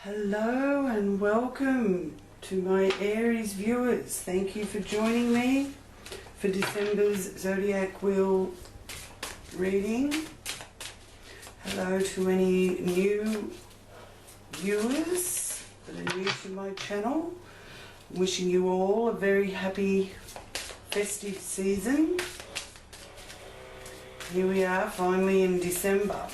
Hello and welcome to my Aries viewers. Thank you for joining me for December's Zodiac Wheel reading. Hello to any new viewers that are new to my channel. Wishing you all a very happy festive season. Here we are finally in December.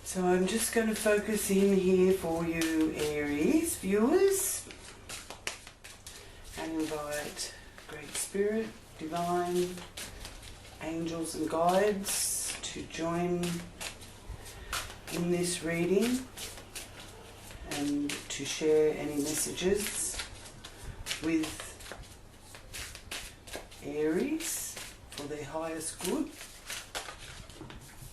So I'm just going to focus in here for you Aries viewers and invite Great Spirit, Divine, Angels and Guides to join in this reading and to share any messages with Aries for their highest good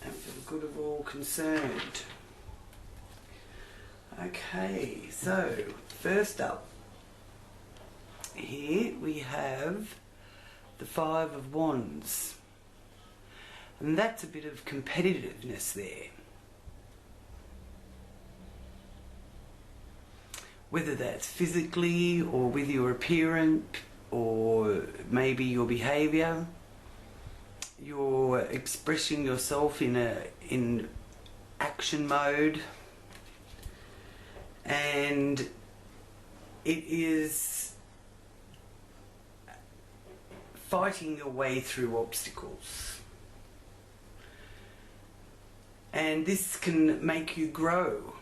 and for the good of all concerned. Okay, so first up here we have the Five of Wands, and that's a bit of competitiveness there. Whether that's physically or with your appearance or maybe your behaviour, you're expressing yourself in action mode, and it is fighting your way through obstacles, and this can make you grow.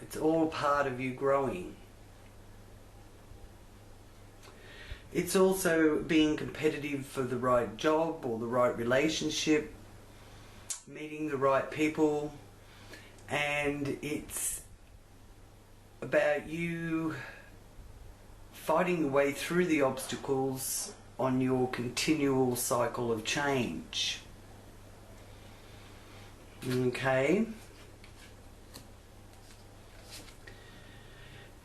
It's all part of you growing. It's also being competitive for the right job or the right relationship, meeting the right people, and it's about you fighting your way through the obstacles on your continual cycle of change. Okay.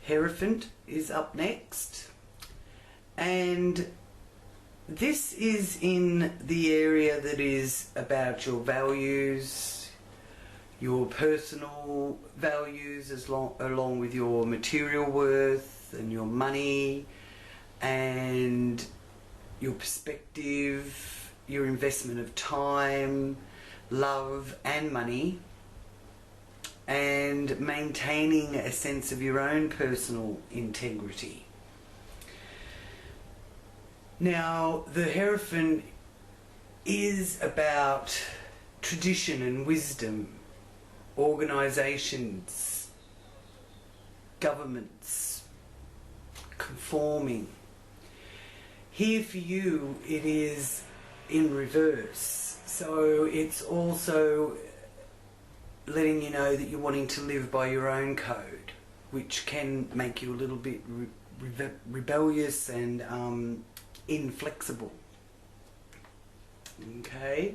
Hierophant is up next. And this is in the area that is about your values, your personal values, along with your material worth and your money and your perspective, your investment of time, love and money, and maintaining a sense of your own personal integrity. Now, the Hierophant is about tradition and wisdom, organisations, governments, conforming. Here for you it is in reverse, so it's also letting you know that you're wanting to live by your own code, which can make you a little bit rebellious and inflexible. Okay.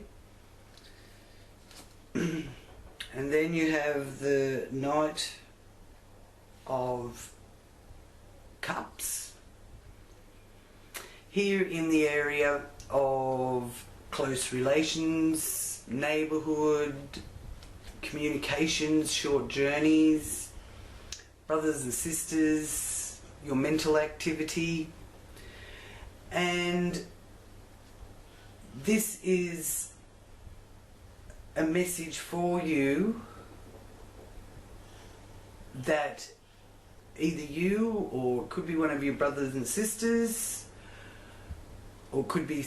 And then you have the Knight of Cups here in the area of close relations, neighbourhood, communications, short journeys, brothers and sisters, your mental activity. And this is a message for you that either you, or it could be one of your brothers and sisters, or could be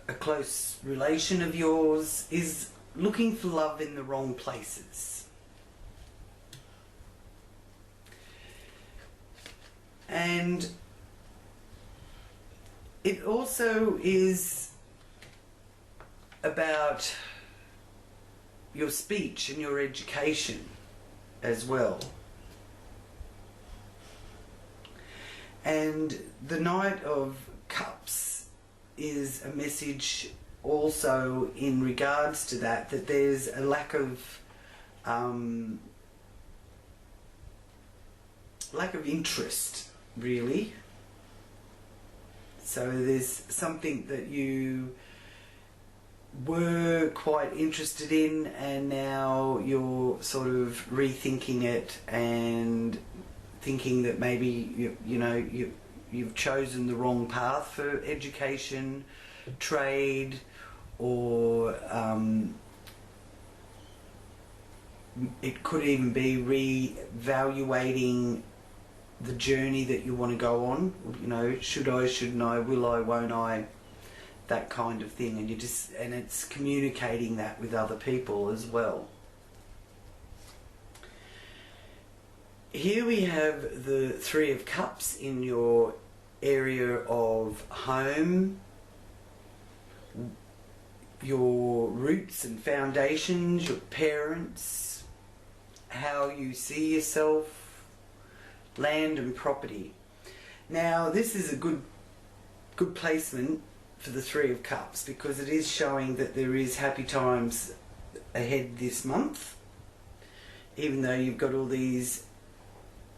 a close relation of yours, is looking for love in the wrong places. And it also is about your speech and your education as well. And the Knight of Cups is a message also in regards to that there's a lack of interest, really. So there's something that you were quite interested in, and now you're sort of rethinking it and thinking that maybe you've chosen the wrong path for education, trade, or it could even be re-evaluating the journey that you want to go on. Should I, shouldn't I, will I, won't I, that kind of thing. And it's communicating that with other people as well. Here we have the Three of Cups in your area of home, your roots and foundations, your parents, how you see yourself, land and property. Now this is a good placement for the Three of Cups, because it is showing that there is happy times ahead this month, even though you've got all these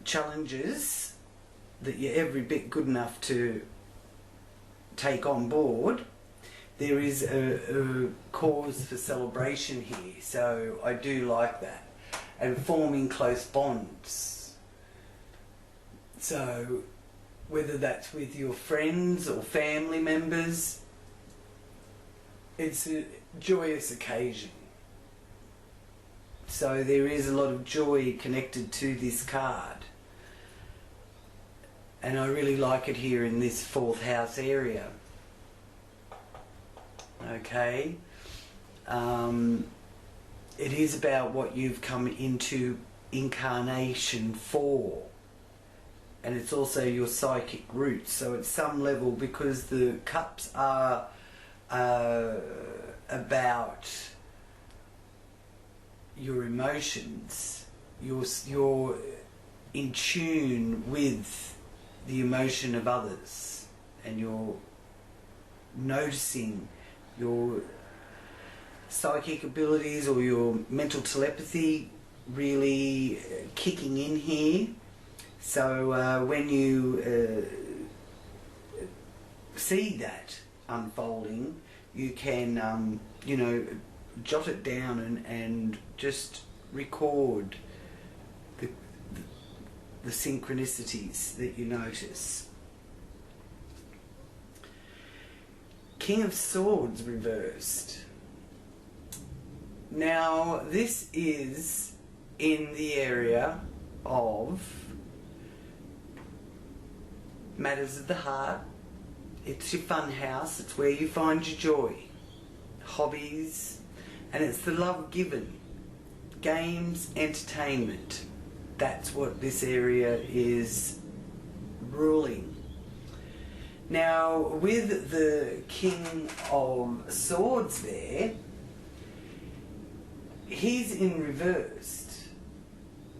challenges that you're every bit good enough to take on board. There is a cause for celebration here, so I do like that. And forming close bonds. So whether that's with your friends or family members, it's a joyous occasion. So there is a lot of joy connected to this card. And I really like it here in this 4th house area. Okay. It is about what you've come into incarnation for. And it's also your psychic roots. So at some level, because the cups are about your emotions, you're in tune with the emotion of others, and you're noticing your psychic abilities or your mental telepathy really kicking in here. So when you see that unfolding, you can jot it down and just record the synchronicities that you notice. King of Swords reversed. Now this is in the area of matters of the heart. It's your fun house. It's where you find your joy, hobbies, and it's the love given, games, entertainment. That's what this area is ruling. Now with the King of Swords there, he's in reversed.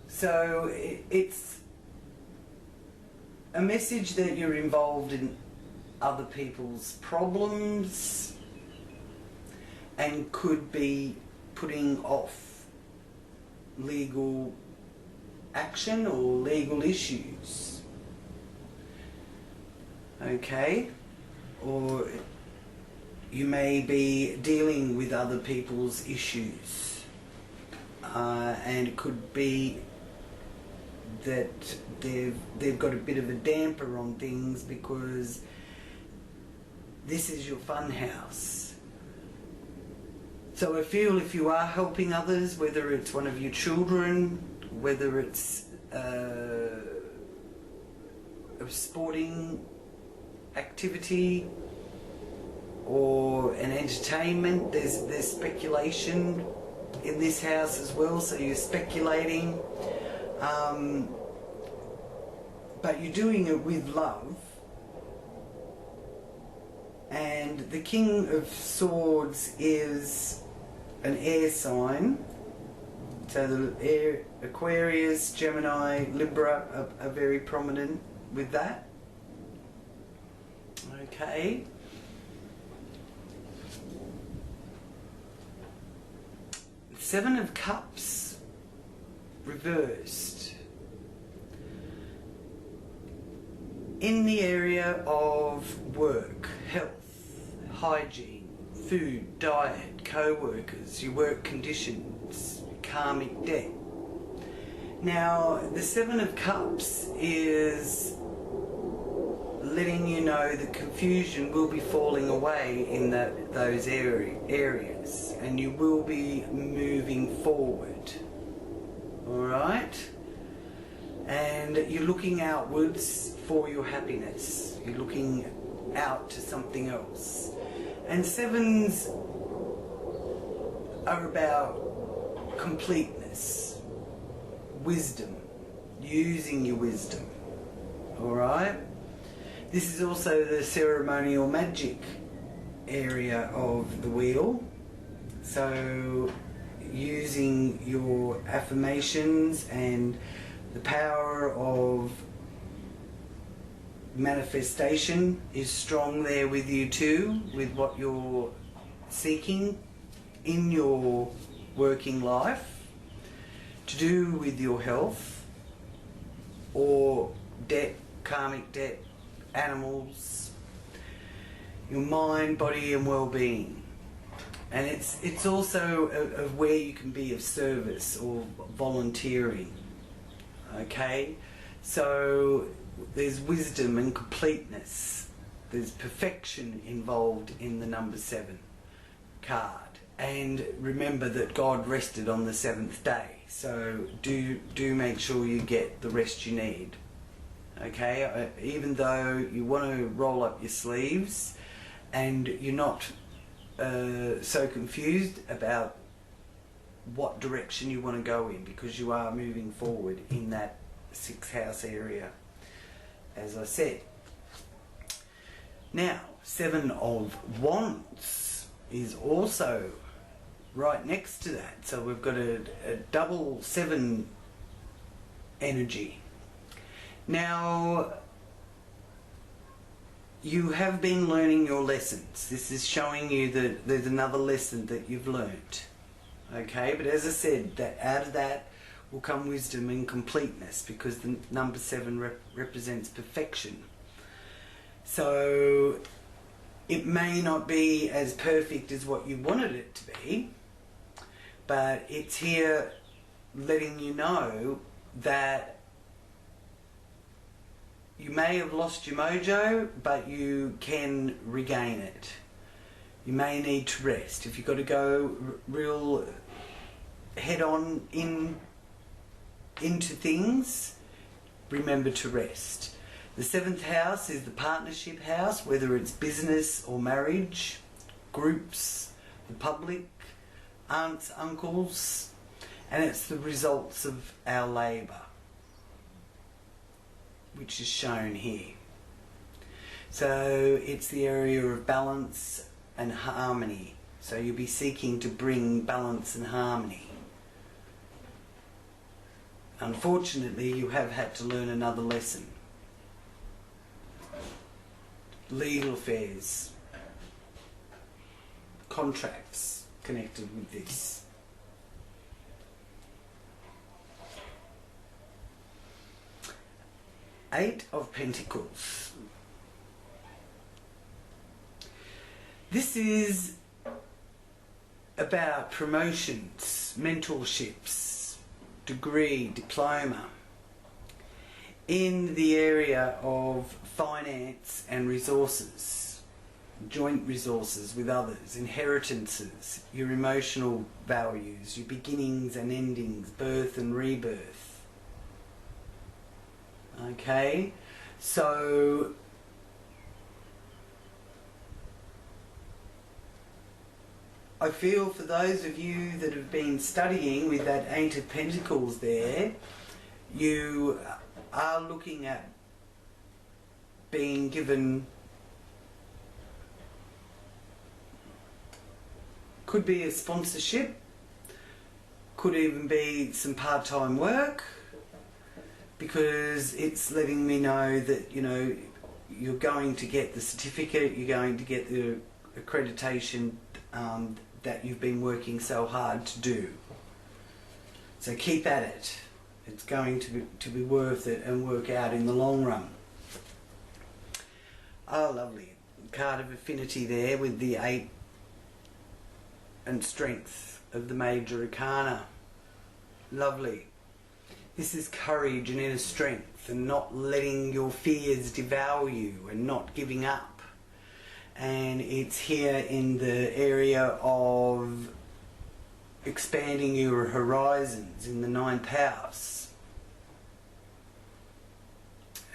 So it's a message that you're involved in other people's problems and could be putting off legal action or legal issues. Okay? Or you may be dealing with other people's issues. And it could be that they've got a bit of a damper on things because this is your fun house. So I feel if you are helping others, whether it's one of your children, whether it's a sporting activity or an entertainment, there's speculation in this house as well, so you're speculating. But you're doing it with love. And the King of Swords is an air sign. So the air, Aquarius, Gemini, Libra are very prominent with that. Okay. Seven of Cups reversed. In the area of work, health, hygiene, food, diet, co-workers, your work conditions, karmic debt. Now, the Seven of Cups is letting you know that confusion will be falling away in those areas, and you will be moving forward. Alright? And you're looking outwards for your happiness. You're looking out to something else. And sevens are about completeness, wisdom, using your wisdom. Alright? This is also the ceremonial magic area of the wheel. So using your affirmations and the power of manifestation is strong there with you too, with what you're seeking in your working life, to do with your health or debt, karmic debt, animals, your mind, body and well-being. And it's also of where you can be of service or volunteering. Okay, so there's wisdom and completeness. There's perfection involved in the number 7 card. And remember that God rested on the 7th day. So do make sure you get the rest you need. Okay, even though you want to roll up your sleeves and you're not so confused about what direction you want to go in, because you are moving forward in that 6th house area, as I said. Now, 7 of Wands is also right next to that. So we've got a double 7 energy. Now, you have been learning your lessons. This is showing you that there's another lesson that you've learnt. Okay, but as I said, that out of that will come wisdom and completeness, because the number 7 represents perfection. So it may not be as perfect as what you wanted it to be, but it's here letting you know that you may have lost your mojo, but you can regain it. You may need to rest. If you've got to go real head-on into things, remember to rest. The 7th house is the partnership house, whether it's business or marriage, groups, the public, aunts, uncles, and it's the results of our labour, which is shown here. So it's the area of balance and harmony. So you'll be seeking to bring balance and harmony. Unfortunately, you have had to learn another lesson. Legal affairs, contracts connected with this. Eight of Pentacles. This is about promotions, mentorships, degree, diploma, in the area of finance and resources, joint resources with others, inheritances, your emotional values, your beginnings and endings, birth and rebirth. Okay, so I feel for those of you that have been studying with that Eight of Pentacles there, you are looking at being given, could be a sponsorship, could even be some part-time work, because it's letting me know that, you know, you're going to get the certificate, you're going to get the accreditation that you've been working so hard to do. So keep at it. It's going to be worth it and work out in the long run. Oh, lovely. Card of affinity there with the 8 and strength of the major arcana. Lovely. This is courage and inner strength, and not letting your fears devour you, and not giving up. And it's here in the area of expanding your horizons in the 9th house.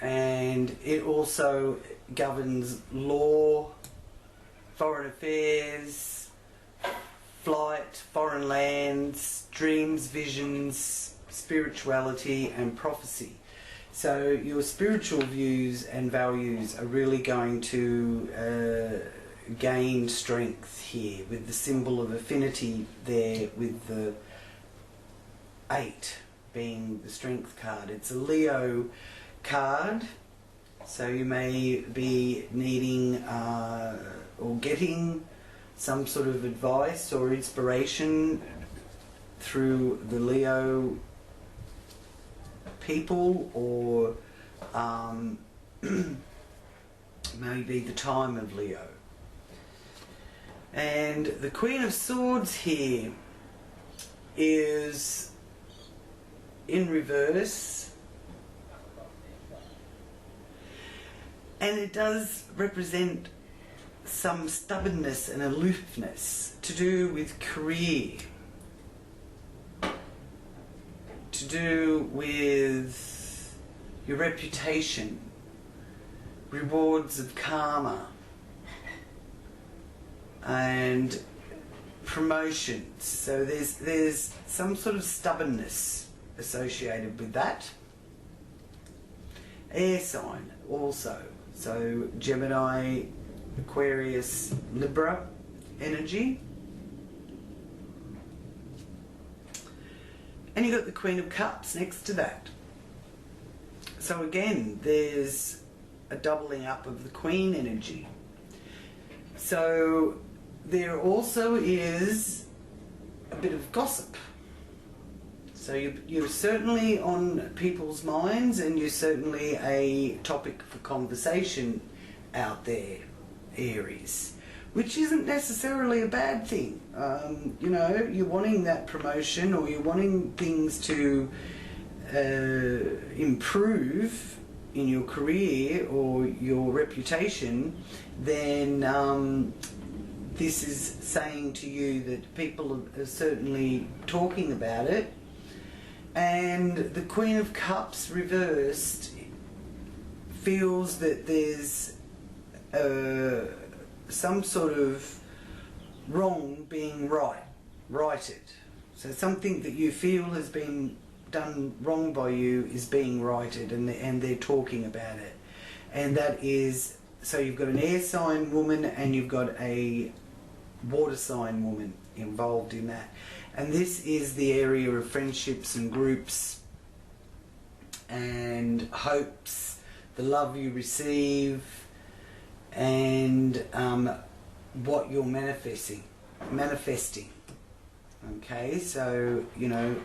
And it also governs law, foreign affairs, flight, foreign lands, dreams, visions, spirituality and prophecy. So your spiritual views and values are really going to gain strength here, with the symbol of affinity there, with the 8 being the strength card. It's a Leo card, so you may be needing or getting some sort of advice or inspiration through the Leo people, or maybe the time of Leo. And the Queen of Swords here is in reverse, and it does represent some stubbornness and aloofness to do with career, to do with your reputation, rewards of karma, and promotions. So there's some sort of stubbornness associated with that. Air sign also, so Gemini, Aquarius, Libra energy. And you've got the Queen of Cups next to that. So again, there's a doubling up of the Queen energy. So there also is a bit of gossip. So you're certainly on people's minds, and you're certainly a topic for conversation out there, Aries, which isn't necessarily a bad thing. You know, you're wanting that promotion, or you're wanting things to improve in your career or your reputation, then this is saying to you that people are certainly talking about it. And the Queen of Cups reversed feels that there's some sort of wrong being righted. So something that you feel has been done wrong by you is being righted, and they're talking about it. And that is, so you've got an air sign woman and you've got a water sign woman involved in that. And this is the area of friendships and groups and hopes, the love you receive, and what you're manifesting. Okay, so, you know,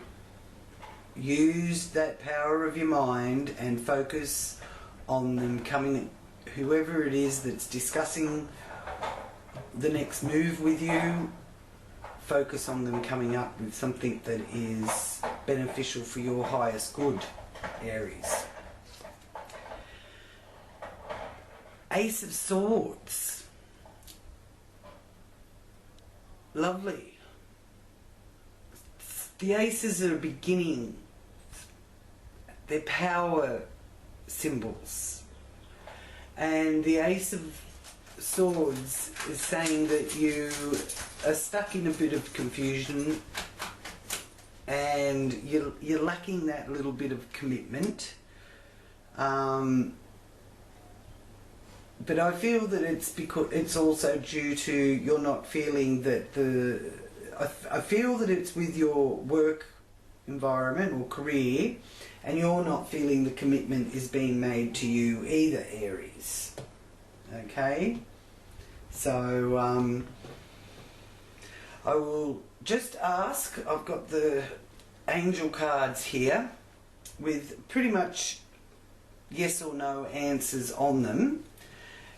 use that power of your mind and focus on them coming, whoever it is that's discussing the next move with you, focus on them coming up with something that is beneficial for your highest good, Aries. Ace of Swords. Lovely. The aces are beginning. They're power symbols. And the Ace of Swords is saying that you are stuck in a bit of confusion, and you're lacking that little bit of commitment. But I feel that it's because it's also due to you're not feeling that I feel that it's with your work environment or career, and you're not feeling the commitment is being made to you either, Aries. Okay? So I will just ask, I've got the angel cards here with pretty much yes or no answers on them.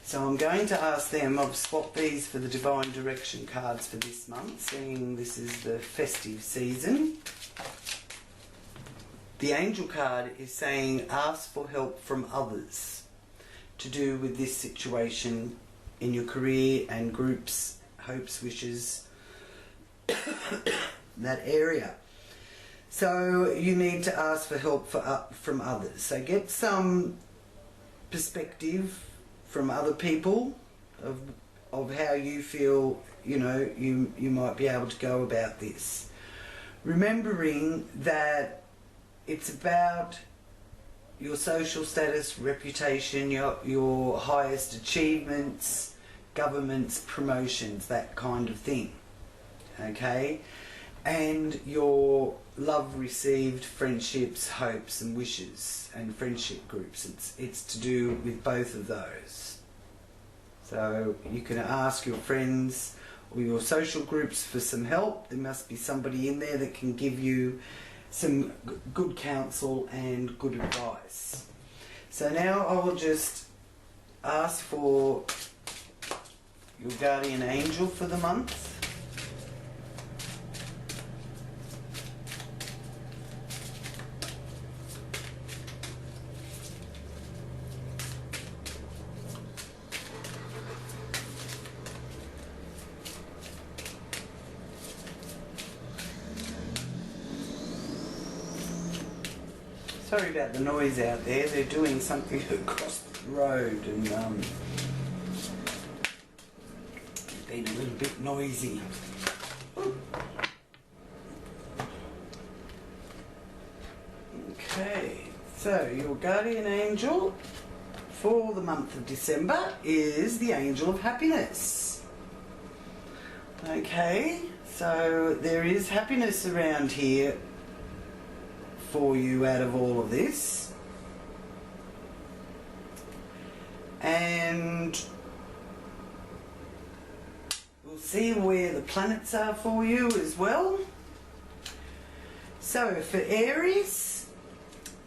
So I'm going to ask them, I've swapped these for the Divine Direction cards for this month, seeing this is the festive season. The Angel card is saying, ask for help from others to do with this situation in your career and groups, hopes, wishes, that area. So you need to ask for help from others. So get some perspective from other people of how you feel, you know, you might be able to go about this. Remembering that it's about your social status, reputation, your highest achievements, governments, promotions, that kind of thing. Okay? And your love received, friendships, hopes and wishes, and friendship groups. It's to do with both of those. So you can ask your friends or your social groups for some help. There must be somebody in there that can give you some good counsel and good advice. So now I will just ask for your guardian angel for the month. Sorry about the noise out there. They're doing something across the road and been a little bit noisy. Okay, so your guardian angel for the month of December is the Angel of Happiness. Okay, so there is happiness around here for you out of all of this, and we'll see where the planets are for you as well. So for Aries,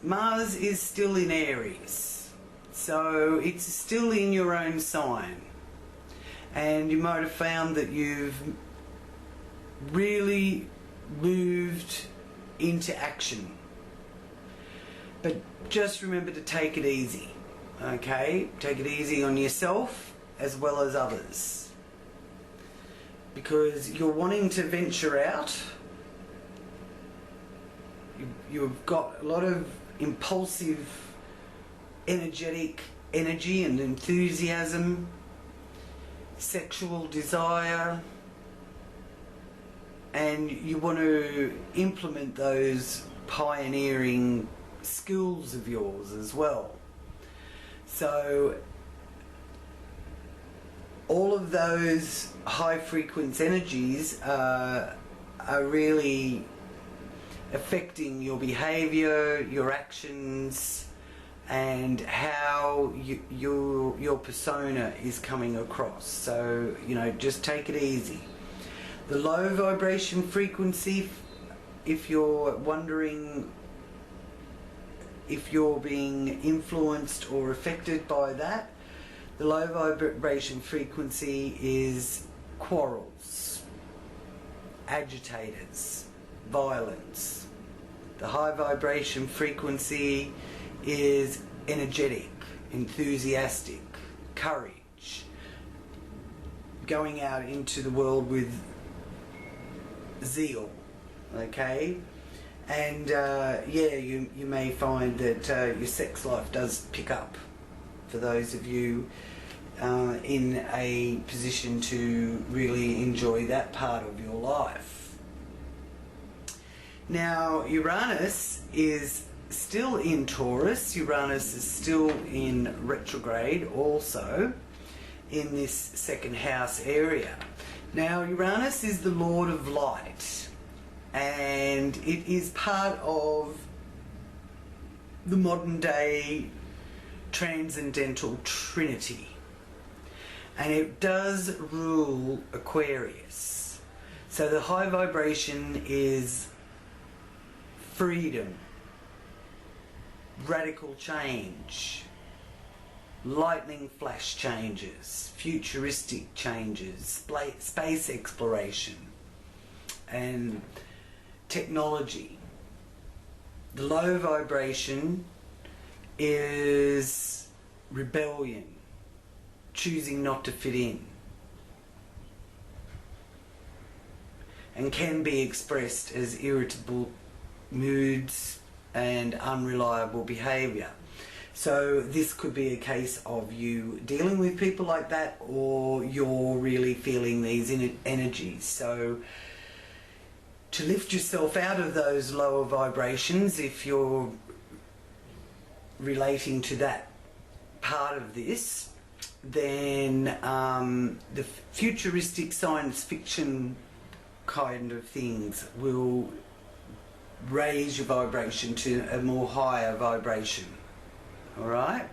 Mars is still in Aries, so it's still in your own sign, and you might have found that you've really moved into action. But just remember to take it easy, okay? Take it easy on yourself as well as others. Because you're wanting to venture out. You've got a lot of impulsive, energetic energy and enthusiasm, sexual desire, and you want to implement those pioneering skills of yours as well. So all of those high frequency energies are really affecting your behavior, your actions, and how your persona is coming across. So, you know, just take it easy. The low vibration frequency, if you're wondering if you're being influenced or affected by that, the low vibration frequency is quarrels, agitators, violence. The high vibration frequency is energetic, enthusiastic, courage, going out into the world with zeal, okay? And yeah, you may find that your sex life does pick up for those of you in a position to really enjoy that part of your life. Now, Uranus is still in Taurus. Uranus is still in retrograde also in this second house area. Now, Uranus is the Lord of Light, and it is part of the modern day transcendental trinity, and it does rule Aquarius. So the high vibration is freedom, radical change, lightning flash changes, futuristic changes, space exploration and technology. The low vibration is rebellion, choosing not to fit in, and can be expressed as irritable moods and unreliable behaviour. So this could be a case of you dealing with people like that, or you're really feeling these energies. So to lift yourself out of those lower vibrations, if you're relating to that part of this, then the futuristic science fiction kind of things will raise your vibration to a more higher vibration. Alright?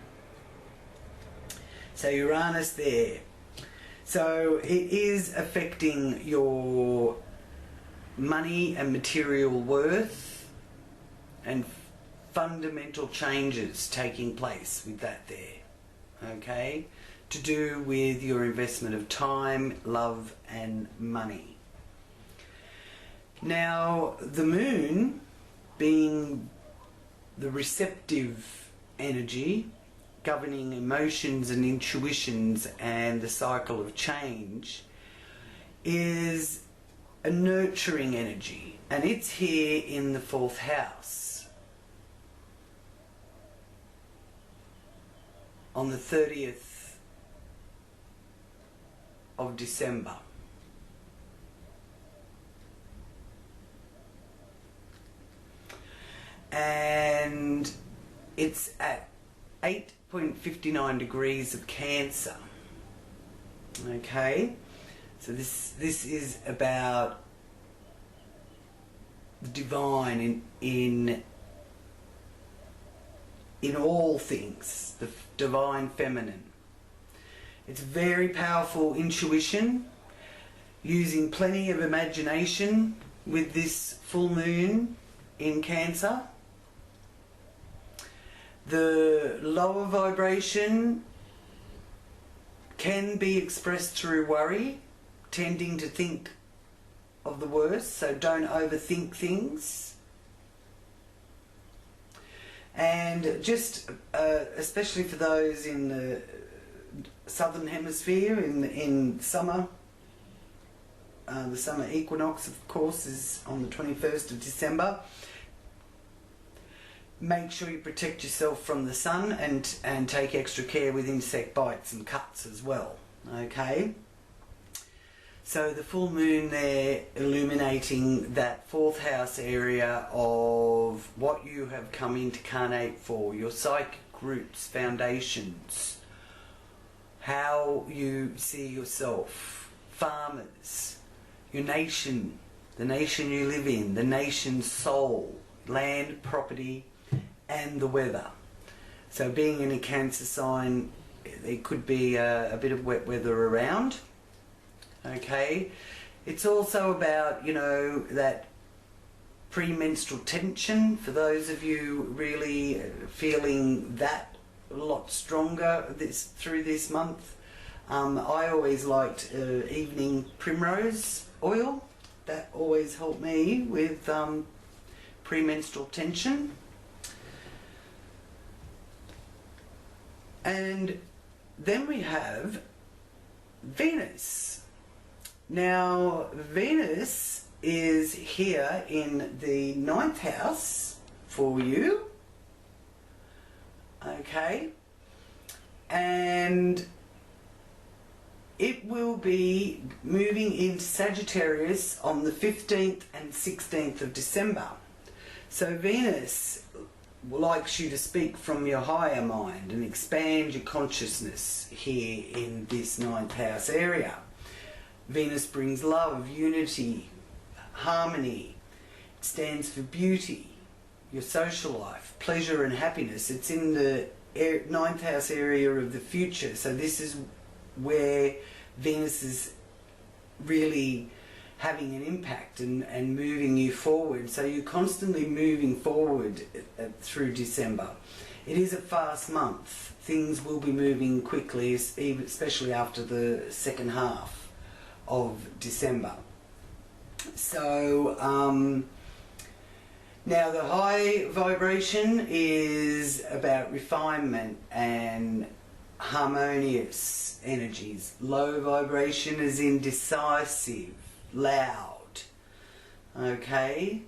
So Uranus there. So it is affecting your money and material worth, and fundamental changes taking place with that there. Okay? To do with your investment of time, love and money. Now, the moon, being the receptive energy, governing emotions and intuitions and the cycle of change, is a nurturing energy, and it's here in the 4th house on the 30th of December. And it's at 8.59 degrees of Cancer. Okay, so this is about the divine in all things, the divine feminine. It's very powerful intuition, using plenty of imagination with this full moon in Cancer. The lower vibration can be expressed through worry, tending to think of the worst, so don't overthink things. And just especially for those in the southern hemisphere, in summer, the summer equinox of course is on the 21st of December. Make sure you protect yourself from the sun, and take extra care with insect bites and cuts as well. Okay? So the full moon there illuminating that 4th house area of what you have come in to carnate for, your psychic roots, foundations, how you see yourself, farmers, your nation, the nation you live in, the nation's soul, land, property, and the weather. So being in a Cancer sign, there could be a bit of wet weather around. Okay, it's also about, you know, that premenstrual tension, for those of you really feeling that a lot stronger through this month. I always liked evening primrose oil. That always helped me with premenstrual tension. And then we have Venus. Now, Venus is here in the 9th house for you. Okay. And it will be moving into Sagittarius on the 15th and 16th of December. So Venus likes you to speak from your higher mind and expand your consciousness here in this 9th house area. Venus brings love, unity, harmony. It stands for beauty, your social life, pleasure and happiness. It's in the 9th house area of the future. So this is where Venus is really having an impact and moving you forward. So you're constantly moving forward through December. It is a fast month. Things will be moving quickly, especially after the second half of December. So, now the high vibration is about refinement and harmonious energies. Low vibration is indecisive, loud, okay?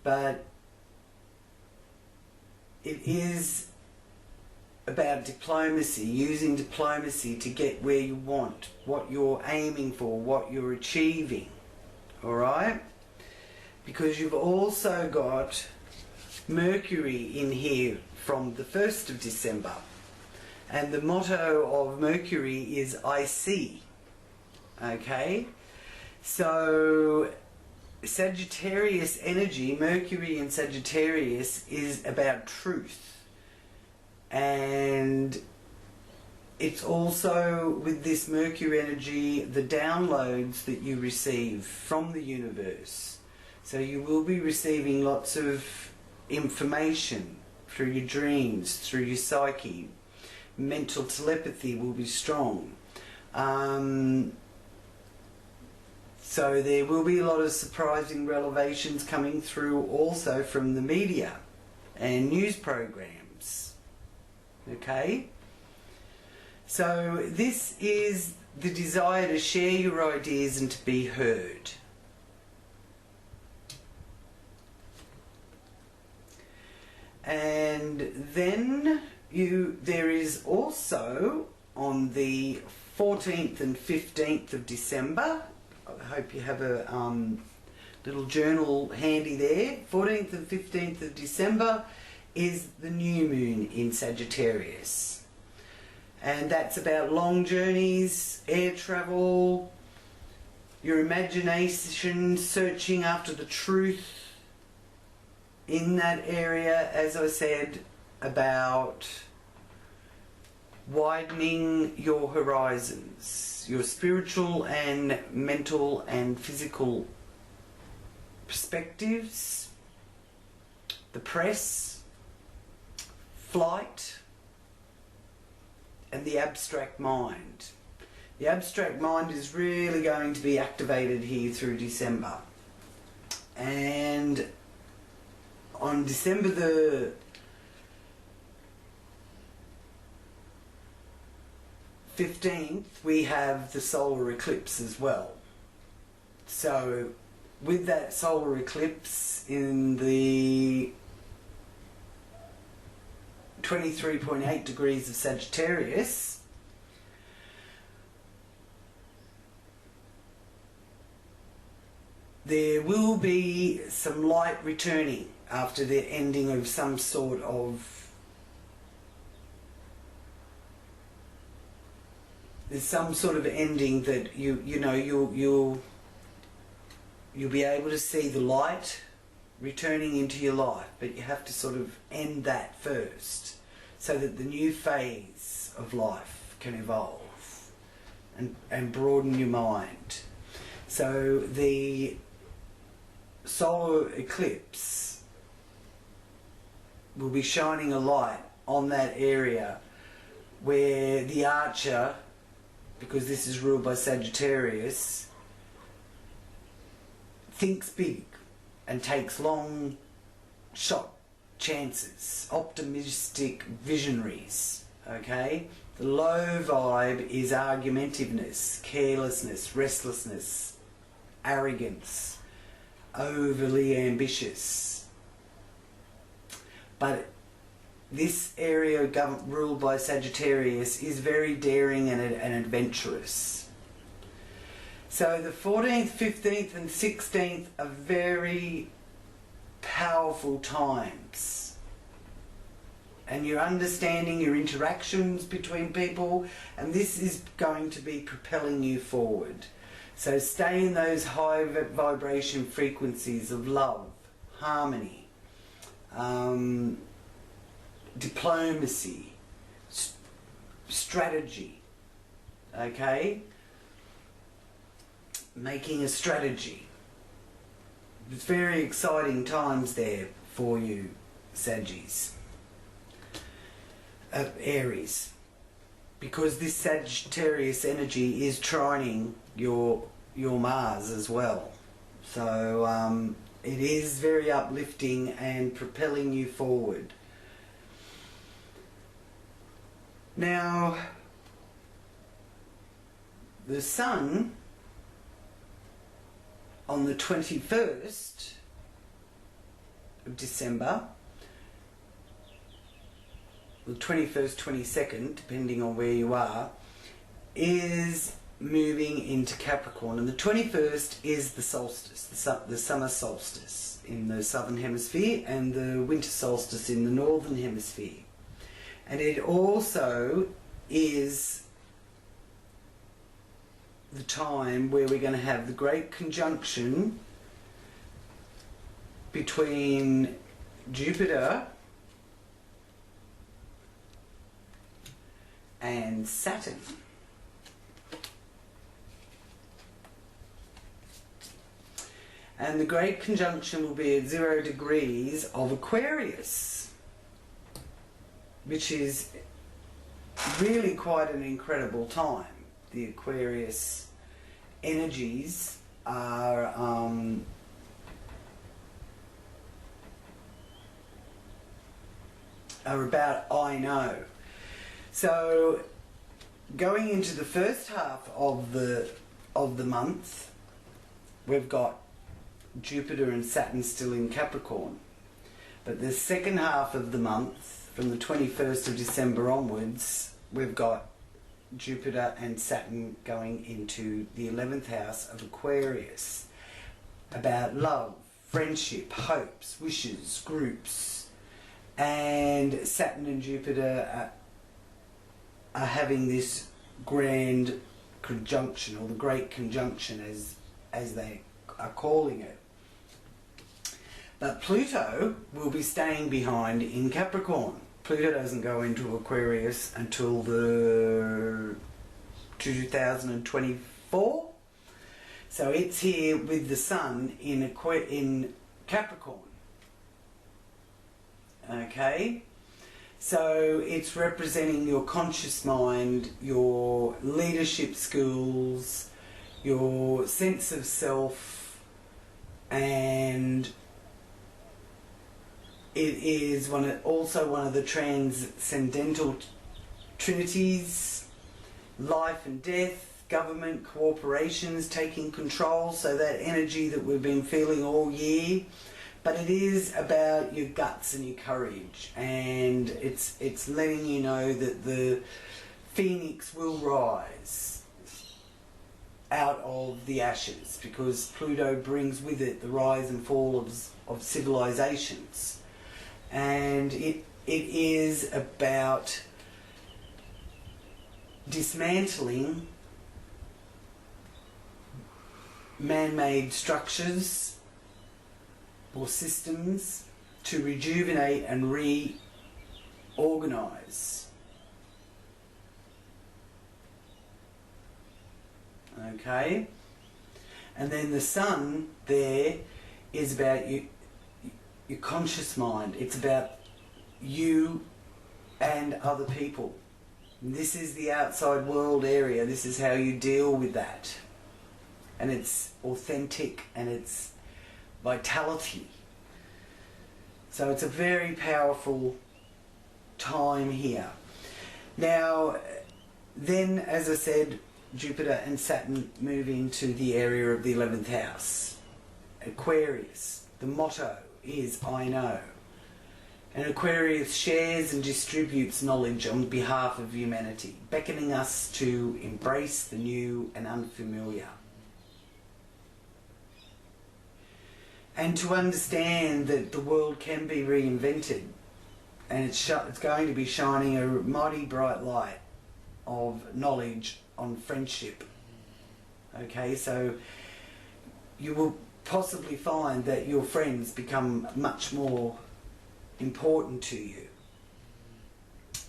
But it is about diplomacy, using diplomacy to get where you want, what you're aiming for, what you're achieving, all right? Because you've also got Mercury in here from the 1st of December. And the motto of Mercury is I see, okay? So Sagittarius energy, Mercury in Sagittarius, is about truth. And it's also, with this Mercury energy, the downloads that you receive from the universe. So you will be receiving lots of information through your dreams, through your psyche. Mental telepathy will be strong. So there will be a lot of surprising revelations coming through also from the media and news programs. Okay? So this is the desire to share your ideas and to be heard. And then there is also on the 14th and 15th of December, I hope you have a little journal handy there, 14th and 15th of December is the new moon in Sagittarius. And that's about long journeys, air travel, your imagination, searching after the truth in that area, as I said, about widening your horizons, your spiritual and mental and physical perspectives, the press, flight, and the abstract mind. The abstract mind is really going to be activated here through December. And on December the 15th, we have the solar eclipse as well. So with that solar eclipse in the 23.8 degrees of Sagittarius, there will be some light returning after the ending of some sort of, there's some sort of ending that you'll be able to see the light returning into your life, but you have to sort of end that first so that the new phase of life can evolve and broaden your mind. So the solar eclipse will be shining a light on that area where the Archer, because this is ruled by Sagittarius, thinks big and takes long shot chances, optimistic visionaries, okay? The low vibe is argumentiveness, carelessness, restlessness, arrogance, overly ambitious. But this area ruled by Sagittarius is very daring and adventurous. So the 14th, 15th and 16th are very powerful times. And you're understanding your interactions between people, and this is going to be propelling you forward. So stay in those high vibration frequencies of love, harmony, diplomacy, strategy, okay? Making a strategy. It's very exciting times there for you, Saggies. Aries, because this Sagittarius energy is trining your Mars as well. So it is very uplifting and propelling you forward. Now, the Sun on the 21st of December, the 21st, 22nd, depending on where you are, is moving into Capricorn, and the 21st is the solstice, the summer solstice in the southern hemisphere and the winter solstice in the northern hemisphere. And it also is the time where we're going to have the great conjunction between Jupiter and Saturn. And the great conjunction will be at 0 degrees of Aquarius, which is really quite an incredible time. The Aquarius energies are about I know. So going into the first half of the month, we've got Jupiter and Saturn still in Capricorn. But the second half of the month, from the 21st of December onwards, we've got Jupiter and Saturn going into the 11th house of Aquarius. About love, friendship, hopes, wishes, groups. And Saturn and Jupiter are having this grand conjunction, or the great conjunction as they are calling it. But Pluto will be staying behind in Capricorn. Pluto doesn't go into Aquarius until the 2024. So it's here with the Sun in Capricorn. Okay? So it's representing your conscious mind, your leadership skills, your sense of self, and it is also one of the transcendental trinities: life and death, government, corporations taking control, so that energy that we've been feeling all year. But it is about your guts and your courage, and it's letting you know that the phoenix will rise out of the ashes, because Pluto brings with it the rise and fall of civilizations. And it is about dismantling man-made structures or systems to rejuvenate and reorganize. Okay? And then the Sun there is about your conscious mind. It's about you and other people. And this is the outside world area. This is how you deal with that. And it's authentic and it's vitality. So it's a very powerful time here. Now, then, as I said, Jupiter and Saturn move into the area of the 11th house. Aquarius, the motto is I know. And Aquarius shares and distributes knowledge on behalf of humanity, beckoning us to embrace the new and unfamiliar. And to understand that the world can be reinvented, and it's going to be shining a mighty bright light of knowledge on friendship. Okay, so you will possibly find that your friends become much more important to you,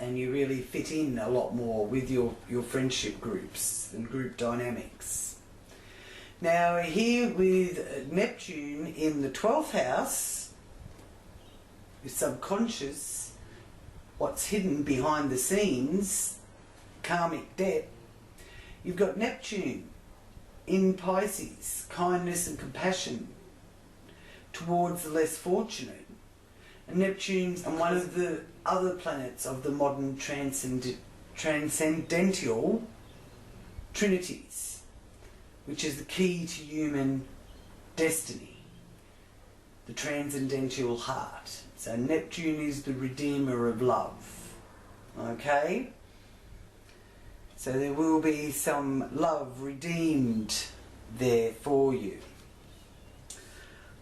and you really fit in a lot more with your friendship groups and group dynamics. Now, here with Neptune in the 12th house, your subconscious, what's hidden behind the scenes, karmic debt, you've got Neptune in Pisces, kindness and compassion towards the less fortunate. And Neptune's one of the other planets of the modern transcendental trinities, which is the key to human destiny, the transcendental heart. So Neptune is the redeemer of love. Okay? So there will be some love redeemed there for you.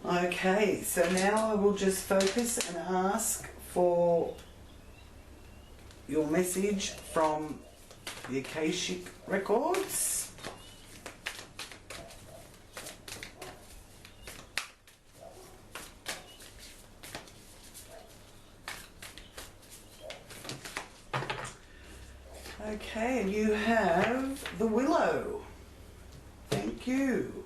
Okay, so now I will just focus and ask for your message from the Akashic Records. Okay, and you have the Willow. Thank you.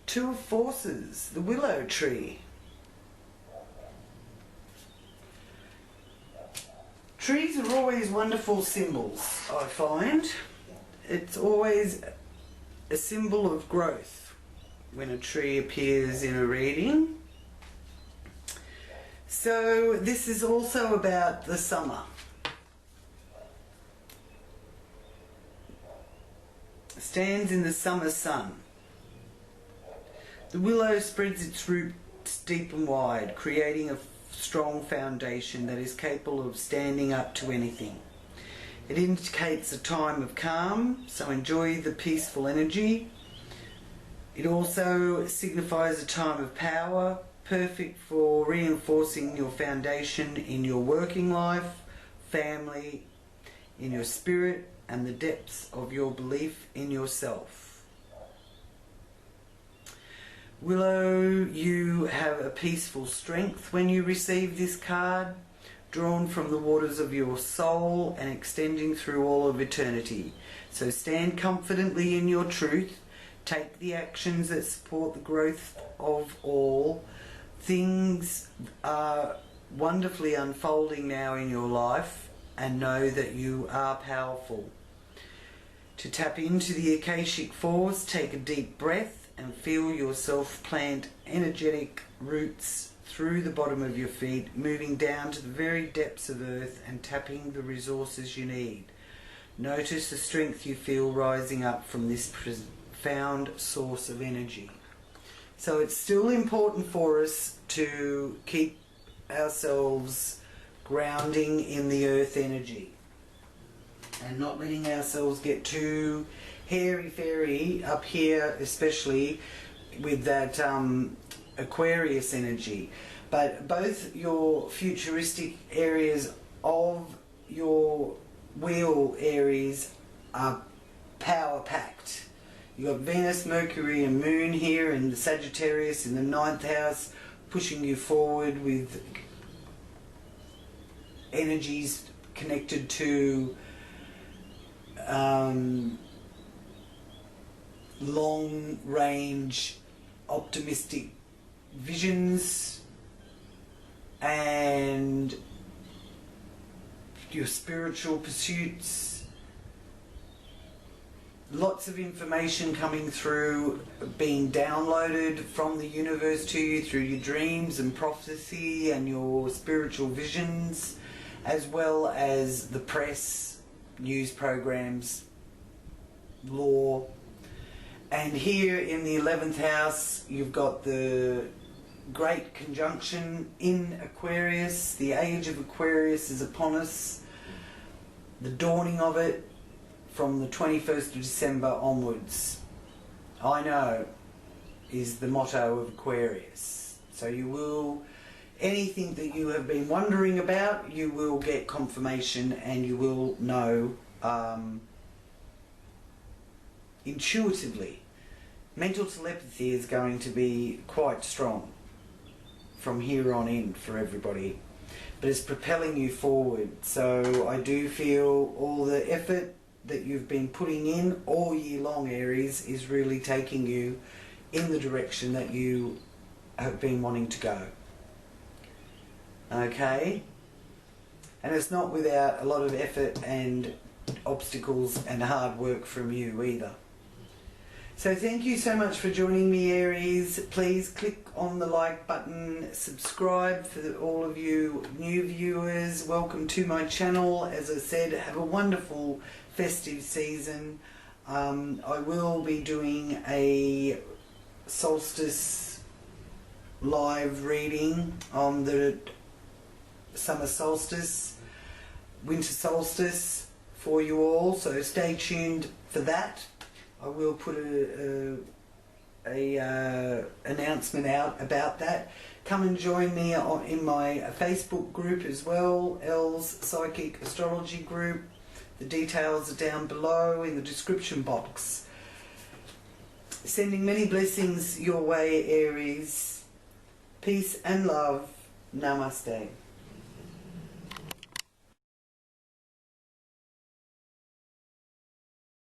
Two of Forces, the Willow Tree. Trees are always wonderful symbols, I find. It's always a symbol of growth when a tree appears in a reading. So this is also about the summer. Stands in the summer sun. The willow spreads its roots deep and wide, creating a strong foundation that is capable of standing up to anything. It indicates a time of calm, so enjoy the peaceful energy. It also signifies a time of power, perfect for reinforcing your foundation in your working life, family, in your spirit, and the depths of your belief in yourself. Willow, you have a peaceful strength when you receive this card, drawn from the waters of your soul and extending through all of eternity. So stand confidently in your truth, take the actions that support the growth of all. Things are wonderfully unfolding now in your life, and know that you are powerful. To tap into the Akashic force, take a deep breath and feel yourself plant energetic roots through the bottom of your feet, moving down to the very depths of earth and tapping the resources you need. Notice the strength you feel rising up from this profound source of energy. So it's still important for us to keep ourselves grounding in the earth energy and not letting ourselves get too hairy-fairy up here, especially with that Aquarius energy. But both your futuristic areas of your wheel Aries are power-packed. You've got Venus, Mercury and Moon here in the Sagittarius in the 9th house, pushing you forward with energies connected to long-range optimistic visions and your spiritual pursuits. Lots of information coming through, being downloaded from the universe to you through your dreams and prophecy and your spiritual visions, as well as the press, news programs, law. And here in the 11th house, you've got the great conjunction in Aquarius. The age of Aquarius is upon us. The dawning of it from the 21st of December onwards, I know, is the motto of Aquarius. So you will, anything that you have been wondering about, you will get confirmation and you will know intuitively. Mental telepathy is going to be quite strong from here on in for everybody, but it's propelling you forward. So I do feel all the effort that you've been putting in all year long, Aries, is really taking you in the direction that you have been wanting to go. Okay? And it's not without a lot of effort and obstacles and hard work from you either. So thank you so much for joining me, Aries. Please click on the like button, subscribe for all of you new viewers. Welcome to my channel. As I said, have a wonderful festive season. I will be doing a solstice live reading on the summer solstice, winter solstice for you all, so stay tuned for that. I will put a announcement out about that. Come and join me in my Facebook group as well, Elle's Psychic Astrology group. The details are down below in the description box. Sending many blessings your way, Aries. Peace and love. Namaste.